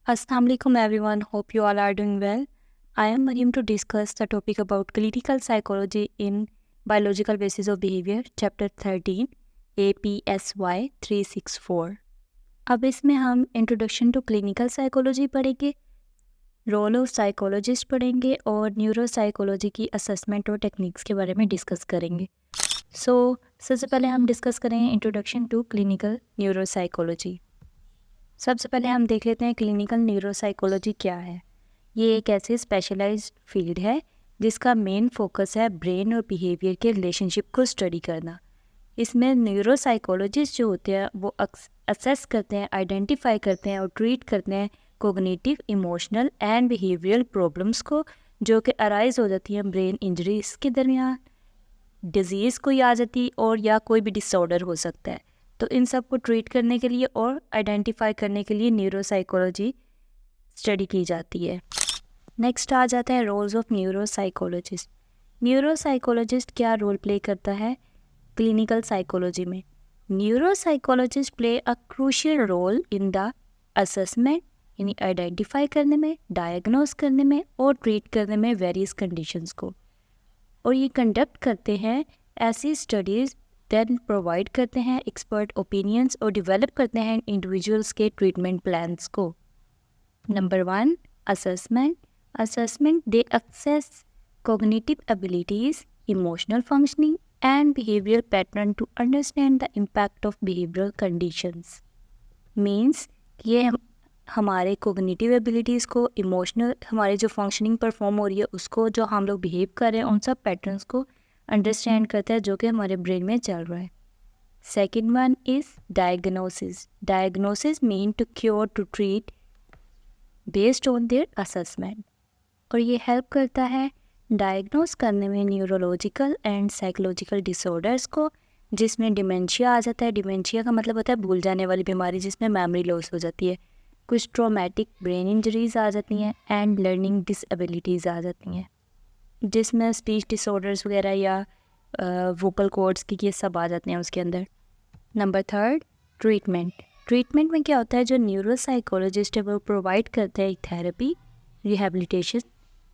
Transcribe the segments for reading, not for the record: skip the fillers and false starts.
Assalamu alaikum everyone. Hope you all are doing well. I am Mariam to discuss the topic about clinical psychology in biological basis of behavior, chapter 13, APSY 364. अब इसमें हम introduction to clinical psychology पढ़ेंगे, role of psychologist पढ़ेंगे और neuro psychology की assessment और techniques के बारे में डिस्कस करेंगे। सबसे पहले हम डिस्कस करेंगे introduction to clinical neuropsychology. सबसे पहले हम देख लेते हैं क्लिनिकल न्यूरोसाइकोलॉजी क्या है। ये एक ऐसी स्पेशलाइज्ड फील्ड है जिसका मेन फोकस है ब्रेन और बिहेवियर के रिलेशनशिप को स्टडी करना। इसमें न्यूरोसाइकोलॉजिस्ट जो होते हैं वो असेस करते हैं, आइडेंटिफाई करते हैं और ट्रीट करते हैं cognitive, emotional and behavioural problems को जो कि अराइज हो जाती हैं ब्रेन इंजरीज के दरमियान, डिजीज़ कोई आ जाती और या कोई भी डिसऑर्डर हो सकता है। तो इन सब को ट्रीट करने के लिए और आइडेंटिफाई करने के लिए न्यूरोसाइकोलॉजी स्टडी की जाती है। नेक्स्ट आ जाता है रोल्स ऑफ न्यूरोसाइकोलॉजिस्ट। न्यूरोसाइकोलॉजिस्ट क्या रोल प्ले करता है क्लिनिकल साइकोलॉजी में? Neuropsychologist play a crucial role in the assessment, यानी आइडेंटिफाई करने में, डायग्नोस करने में और ट्रीट करने में वेरियस कंडीशंस को। और ये कंडक्ट करते हैं ऐसी स्टडीज़, देन प्रोवाइड करते हैं एक्सपर्ट ओपिनियंस और डेवलप करते हैं इंडिविजुअल्स के ट्रीटमेंट प्लान्स को। Number 1, assessment. Assessment they assess cognitive abilities, emotional functioning and behaviour pattern to understand the impact of behavioural conditions. Means ये हमारे कोग्निटिव एबिलिटीज़ को, इमोशनल हमारी जो फंक्शनिंग परफॉर्म हो रही है उसको, जो हम लोग बिहेव कर रहे हैं उन सब पैटर्न्स को अंडरस्टैंड करता है जो कि हमारे ब्रेन में चल रहा है। Second one is diagnosis. Diagnosis mean to cure, to treat based on their assessment. और ये हेल्प करता है डायग्नोस करने में न्यूरोलॉजिकल एंड साइकोलॉजिकल डिसऑर्डर्स को, जिसमें डिमेंशिया आ जाता है। डिमेंशिया का मतलब होता है भूल जाने वाली बीमारी जिसमें मेमोरी लॉस हो जाती है। कुछ ट्रॉमेटिक ब्रेन इंजरीज आ जाती हैं एंड लर्निंग डिसएबिलिटीज़ आ जाती हैं, जिसमें स्पीच डिसऑर्डर्स वगैरह या वोकल कॉर्ड्स की ये सब आ जाते हैं उसके अंदर। Number 3, treatment. ट्रीटमेंट में क्या होता है, जो न्यूरोसाइकोलॉजिस्ट है वो प्रोवाइड करता है एक थेरेपी, रिहेबिलिटेशन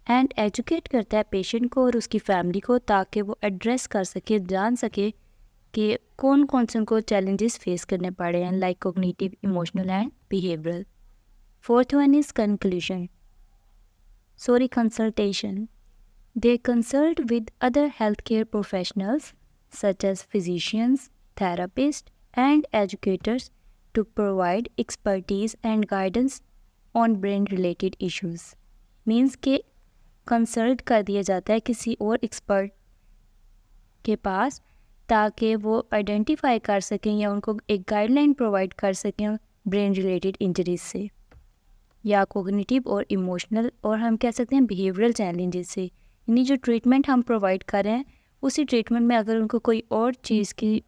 एंड एजुकेट करता है पेशेंट को और उसकी फैमिली को, ताकि वो एड्रेस कर सके, जान सके कि कौन कौन से उनको चैलेंजेस फेस करने पड़े हैं, like cognitive, emotional and behavioural. Fourth one is consultation. They consult with other healthcare professionals such as physicians, therapists, and educators to provide expertise and guidance on brain-related issues. Means के consult कर दिया जाता है किसी और expert के पास ताकि वो आइडेंटिफाई कर सकें या उनको एक गाइडलाइन प्रोवाइड कर सकें ब्रेन रिलेटेड इंजरीज से या कोग्निटिव और इमोशनल और हम कह सकते हैं बिहेवियरल चैलेंजेस से। यानी जो ट्रीटमेंट हम प्रोवाइड कर रहे हैं उसी ट्रीटमेंट में अगर उनको कोई और चीज़ की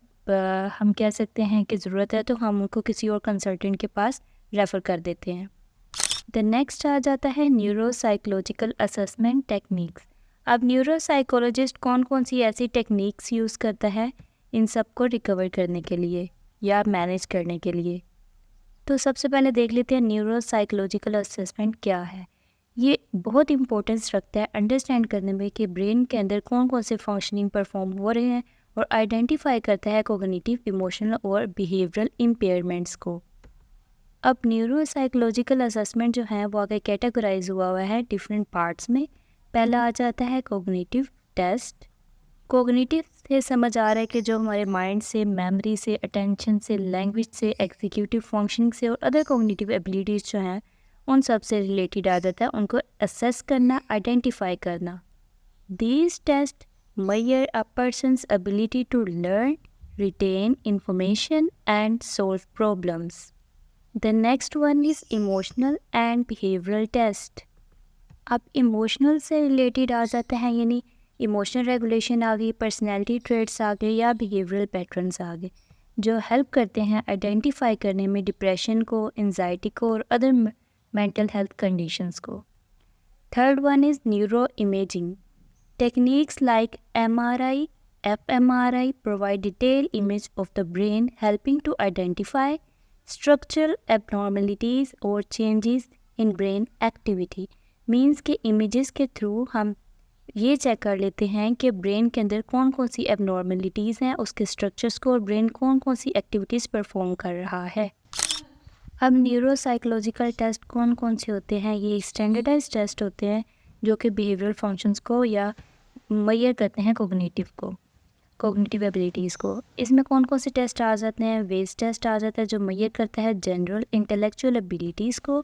हम कह सकते हैं कि ज़रूरत है तो हम उनको किसी और कंसल्टेंट के पास रेफ़र कर देते हैं। द नेक्स्ट आ जाता है न्यूरोसाइकोलॉजिकल असेसमेंट टेक्निक्स। अब न्यूरोसाइकोलॉजिस्ट कौन कौन सी ऐसी टेक्निक्स यूज़ करता है इन सब को रिकवर करने के लिए या मैनेज करने के लिए। तो सबसे पहले देख लेते हैं न्यूरोसाइकोलॉजिकल असेसमेंट क्या है। ये बहुत इंपॉर्टेंस रखता है अंडरस्टैंड करने में कि ब्रेन के अंदर कौन कौन से फंक्शनिंग परफॉर्म हो रहे हैं और आइडेंटिफाई करता है कोग्निटिव, इमोशनल और बिहेवियरल इम्पेयरमेंट्स को। अब न्यूरोसाइकोलॉजिकल असेसमेंट जो है वो आगे कैटेगराइज हुआ है डिफरेंट पार्ट्स में। पहला आ जाता है कोग्निटिव टेस्ट। कोग्निटिव से समझ आ रहा है कि जो हमारे माइंड से, मेमोरी से, अटेंशन से, लैंग्वेज से, एग्जीक्यूटिव फंक्शनिंग से और अदर कोग्निटिव एबिलिटीज़ जो हैं उन सब से रिलेटेड आ जाता है, उनको असेस करना, आइडेंटिफाई करना। These test measure a person's ability to learn, retain information and solve problems. The next one is emotional and behavioral test. अब इमोशनल से रिलेटेड आ जाते हैं, यानी इमोशनल रेगुलेशन आ गई, पर्सनैलिटी ट्रेट्स आ गए या बिहेवियरल पैटर्न्स आ गए, जो हेल्प करते हैं आइडेंटिफाई करने में डिप्रेशन को, एंजाइटी को और अदर मेंटल हेल्थ कंडीशंस को। Third one is neuro imaging. Techniques like MRI, fMRI provide detailed image of the brain, helping to identify structural abnormalities or changes in brain activity. Means के images के through हम ये check कर लेते हैं कि brain के अंदर कौन कौन सी एबनॉर्मलिटीज़ हैं, उसके स्ट्रक्चर्स को, और ब्रेन कौन कौन सी एक्टिविटीज़ परफॉर्म कर रहा है। अब न्यूरोसाइकोलॉजिकल टेस्ट कौन कौन से होते हैं? ये स्टैंडर्डाइज टेस्ट होते हैं जो कि बिहेवियरल फंक्शंस को या मेजर करते हैं कोग्निटिव एबिलिटीज़ को। इसमें कौन कौन से टेस्ट आ जाते हैं? वेज टेस्ट आ जाता है जो मेजर करता है जनरल इंटेलेक्चुअल एबिलिटीज़ को।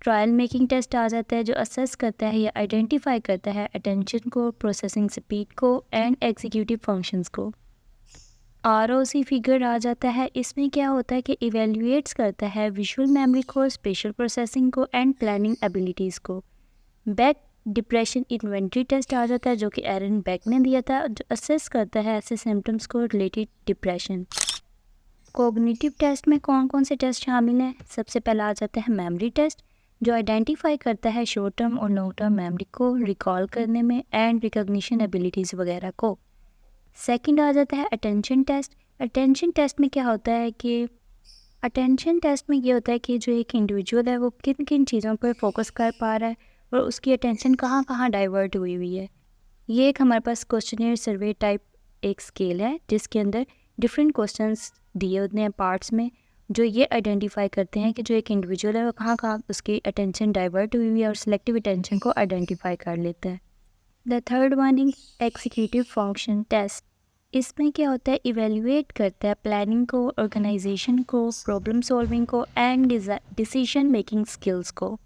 ट्रायल मेकिंग टेस्ट आ जाता है जो असेस करता है या आइडेंटिफाई करता है अटेंशन को, प्रोसेसिंग स्पीड को एंड एग्जीक्यूटिव फंक्शंस को। ROC फिगर आ जाता है। इसमें क्या होता है कि इवेल्युएट्स करता है विजुअल मेमोरी को, स्पेशल प्रोसेसिंग को एंड प्लानिंग एबिलिटीज़ को। बैक डिप्रेशन इन्वेंटरी टेस्ट आ जाता है जो कि एरन बैक ने दिया था, जो असेस करता है ऐसे सिम्टम्स को रिलेटेड डिप्रेशन। कोग्निटिव टेस्ट में कौन कौन से टेस्ट शामिल हैं? सबसे पहला आ जाता है मेमोरी टेस्ट जो आइडेंटिफाई करता है शॉर्ट टर्म और लॉन्ग टर्म मेमोरी को रिकॉल करने में एंड रिकॉग्निशन एबिलिटीज़ वगैरह को। सेकंड आ जाता है अटेंशन टेस्ट। अटेंशन टेस्ट में क्या होता है कि अटेंशन टेस्ट में ये होता है कि जो एक इंडिविजुअल है वो किन किन चीज़ों पर फोकस कर पा रहा है और उसकी अटेंशन कहाँ कहाँ डाइवर्ट हुई हुई है। ये एक हमारे पास क्वेश्चनर सर्वे टाइप एक स्केल है जिसके अंदर डिफरेंट क्वेश्चंस दिए होते हैं पार्ट्स में, जो ये आइडेंटिफाई करते हैं कि जो एक इंडिविजुअल है वो कहाँ कहाँ उसकी अटेंशन डाइवर्ट हुई हुई है और सिलेक्टिव अटेंशन को आइडेंटिफाई कर लेता है। The third one is executive function test. इसमें क्या होता है? इवेल्युएट करता है प्लानिंग को, ऑर्गेनाइजेशन को, प्रॉब्लम सॉल्विंग को एंड डिसीजन मेकिंग स्किल्स को।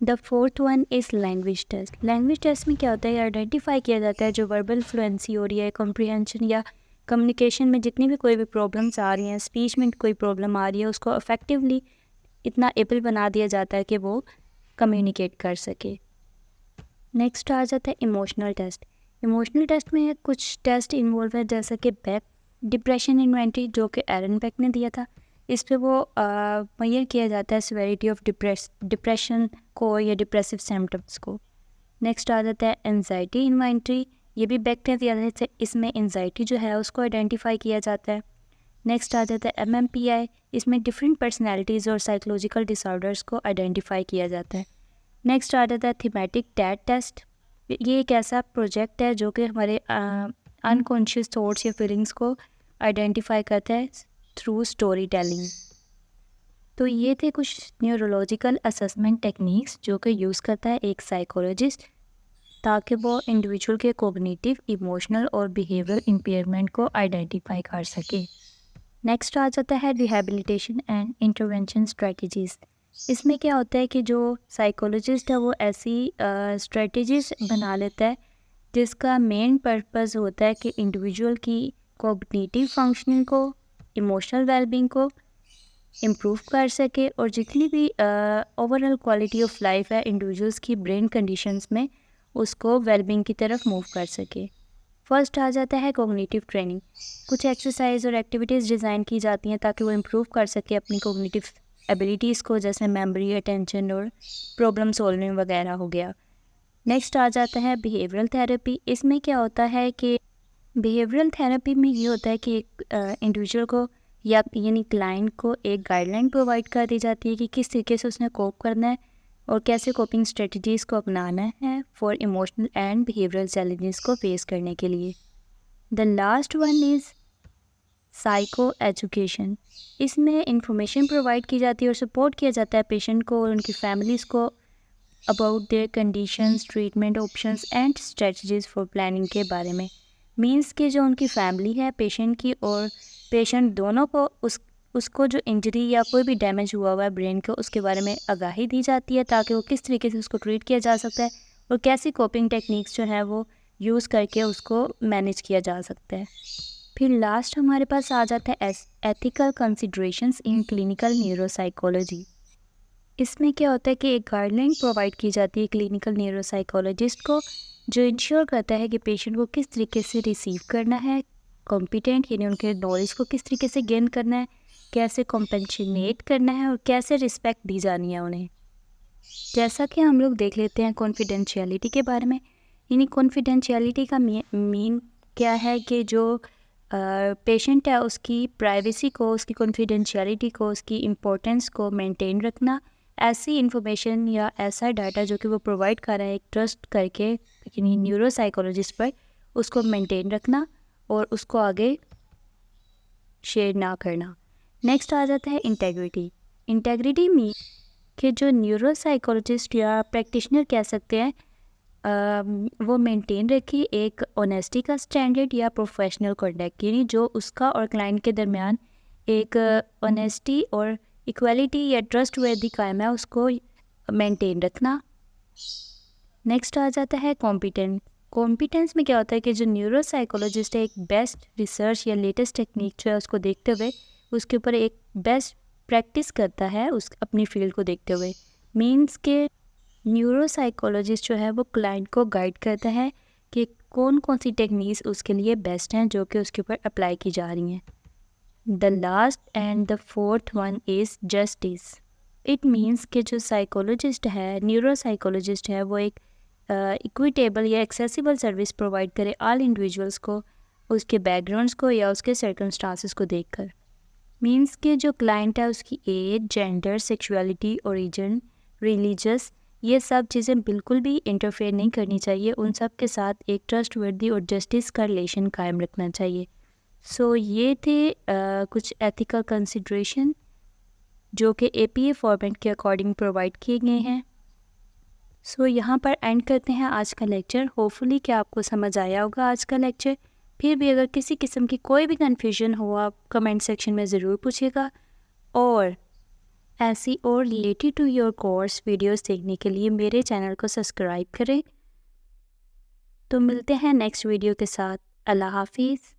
The fourth one is language test. Language test में क्या होता है? आइडेंटिफाई किया जाता है जो वर्बल फ्लुएंसी हो रही है, कॉम्प्रिहेंशन या कम्युनिकेशन में जितनी भी कोई भी प्रॉब्लम्स आ रही हैं, स्पीच में कोई प्रॉब्लम आ रही है, उसको इफेक्टिवली इतना एबल बना दिया जाता है कि वो कम्युनिकेट कर सके। नेक्स्ट आ जाता है इमोशनल टेस्ट। इमोशनल टेस्ट में कुछ टेस्ट इन्वॉल्व है जैसे कि बैक डिप्रेशन इन्वेंटरी जो कि एरन बैक ने दिया था। इस पे वो मेजर किया जाता है सिवेरिटी ऑफ डिप्रेशन को या डिप्रेसिव सिम्टम्स को। नेक्स्ट आ जाता है एंजाइटी इन्वेंटरी। ये भी बैक ने दिया था, इसमें एंजाइटी जो है उसको आइडेंटिफाई किया जाता है। नेक्स्ट आ जाता है MMPI। इसमें डिफरेंट पर्सनैलिटीज़ और साइकोलॉजिकल डिसऑर्डर्स को आइडेंटिफाई किया जाता है। नेक्स्ट आ जाता है थीमेटिक टैट टेस्ट। ये एक ऐसा प्रोजेक्ट है जो कि हमारे अनकॉन्शियस थॉट्स या फीलिंग्स को आइडेंटिफाई करता है थ्रू स्टोरी टेलिंग। तो ये थे कुछ न्यूरोलॉजिकल असेसमेंट टेक्निक्स जो कि यूज़ करता है एक साइकोलॉजिस्ट ताकि वो इंडिविजुअल के कोग्निटिव, इमोशनल और बिहेवियरल इम्पेयरमेंट को आइडेंटिफाई कर सके। नेक्स्ट आ जाता है रिहैबिलिटेशन एंड इंटरवेंशन स्ट्रेटजीज़। इसमें क्या होता है कि जो साइकोलॉजिस्ट है वो ऐसी स्ट्रेटजीज बना लेता है जिसका मेन पर्पस होता है कि इंडिविजुअल की कॉग्निटिव फंक्शनिंग को, इमोशनल वेलबींग को इम्प्रूव कर सके और जितनी भी ओवरऑल क्वालिटी ऑफ लाइफ है इंडिविजुअल्स की ब्रेन कंडीशंस में, उसको वेलबींग की तरफ मूव कर सके। फर्स्ट आ जाता है कॉग्निटिव ट्रेनिंग। कुछ एक्सरसाइज और एक्टिविटीज़ डिज़ाइन की जाती हैं ताकि वो इम्प्रूव कर सके अपनी कॉग्निटिव एबिलिटीज़ को, जैसे मेमोरी, अटेंशन और प्रॉब्लम सॉल्विंग वगैरह हो गया। नेक्स्ट आ जाता है बिहेवियरल थेरेपी। इसमें क्या होता है कि बिहेवियरल थेरेपी में ये होता है कि एक इंडिविजुअल को या यानी क्लाइंट को एक गाइडलाइन प्रोवाइड कर दी जाती है कि किस तरीके से उसने कोप करना है और कैसे कोपिंग स्ट्रेटजीज़ को अपनाना है for emotional and behavioural challenges को फेस करने के लिए। The last one is psycho education. इसमें इंफॉर्मेशन प्रोवाइड की जाती है और सपोर्ट किया जाता है पेशेंट को और उनकी फैमिलीज़ को about their conditions, treatment options and strategies for planning के बारे में। मींस कि जो उनकी फैमिली है पेशेंट की और पेशेंट दोनों को उसको जो इंजरी या कोई भी डैमेज हुआ हुआ है ब्रेन को, उसके बारे में आगाही दी जाती है ताकि वो किस तरीके से उसको ट्रीट किया जा सकता है और कैसी कोपिंग टेक्निक्स जो है वो यूज़ करके उसको मैनेज किया जा सकता है। फिर लास्ट हमारे पास आ जाता है ethical considerations in clinical neuropsychology. इसमें क्या होता है कि एक गाइडलाइन प्रोवाइड की जाती है क्लिनिकल न्यूरोसाइकोलॉजिस्ट को, जो इंश्योर करता है कि पेशेंट को किस तरीके से रिसीव करना है, कॉम्पिटेंट यानी उनके नॉलेज को किस तरीके से गेन करना है, कैसे कॉम्पेंशनेट करना है और कैसे रिस्पेक्ट दी जानी है उन्हें। जैसा कि हम लोग देख लेते हैं कॉन्फिडेंशियलिटी के बारे में। यानी कॉन्फिडेंशियलिटी का मीन क्या है कि जो पेशेंट है उसकी प्राइवेसी को, उसकी कॉन्फिडेंशियलिटी को, उसकी इम्पोर्टेंस को मेंटेन रखना ऐसी इंफॉर्मेशन या ऐसा डाटा जो कि वो प्रोवाइड कर रहा है एक ट्रस्ट करके यानी न्यूरो साइकोलॉजिस्ट पर, उसको मेंटेन रखना और उसको आगे शेयर ना करना। नेक्स्ट आ जाता है इंटेग्रिटी। इंटेग्रिटी मीन कि जो न्यूरो साइकोलॉजिस्ट या प्रैक्टिशनर कह सकते हैं वो मेंटेन रखी एक ऑनेस्टी का स्टैंडर्ड या प्रोफेशनल कॉन्डक्ट, यानी जो उसका और क्लाइंट के दरमियान एक ऑनेस्टी और इक्वालिटी या ट्रस्ट वर्दी कायम है, उसको मेंटेन रखना। नेक्स्ट आ जाता है कॉम्पिटेंस। कॉम्पिटेंस में क्या होता है कि जो न्यूरो साइकोलॉजिस्ट है एक बेस्ट रिसर्च या लेटेस्ट टेक्निक जो है उसको देखते हुए उसके ऊपर एक बेस्ट प्रैक्टिस करता है उस अपनी फील्ड को देखते हुए। मीन्स के न्यूरो साइकोलॉजिस्ट जो है वो क्लाइंट को गाइड करता है कि कौन कौन सी टेक्निक्स उसके लिए बेस्ट हैं जो कि उसके ऊपर अप्लाई की जा रही हैं। The last and the fourth one is justice. It means कि जो साइकोलॉजिस्ट है, न्यूरो साइकोलॉजिस्ट है, वो एक इक्विटेबल या एक्सेसिबल सर्विस प्रोवाइड करे ऑल इंडिविजुअल्स को, उसके बैकग्राउंड्स को या उसके सर्कमस्टांसिस को देखकर। मीन्स के जो क्लाइंट है उसकी age, gender, sexuality, origin, religious, ये सब चीज़ें बिल्कुल भी इंटरफेयर नहीं करनी चाहिए। उन सब के साथ एक ट्रस्टवर्दी और जस्टिस का रिलेशन कायम रखना चाहिए। सो ये थे कुछ एथिकल कंसिड्रेशन जो कि APA फॉर्मेट के अकॉर्डिंग प्रोवाइड किए गए हैं। सो यहाँ पर एंड करते हैं आज का लेक्चर। होपफुली कि आपको समझ आया होगा आज का लेक्चर। फिर भी अगर किसी किस्म की कोई भी कन्फ्यूजन हो आप कमेंट सेक्शन में ज़रूर पूछिएगा, और ऐसी और related to your course videos देखने के लिए मेरे चैनल को सब्सक्राइब करें। तो मिलते हैं नेक्स्ट वीडियो के साथ। अल्लाह हाफिज़।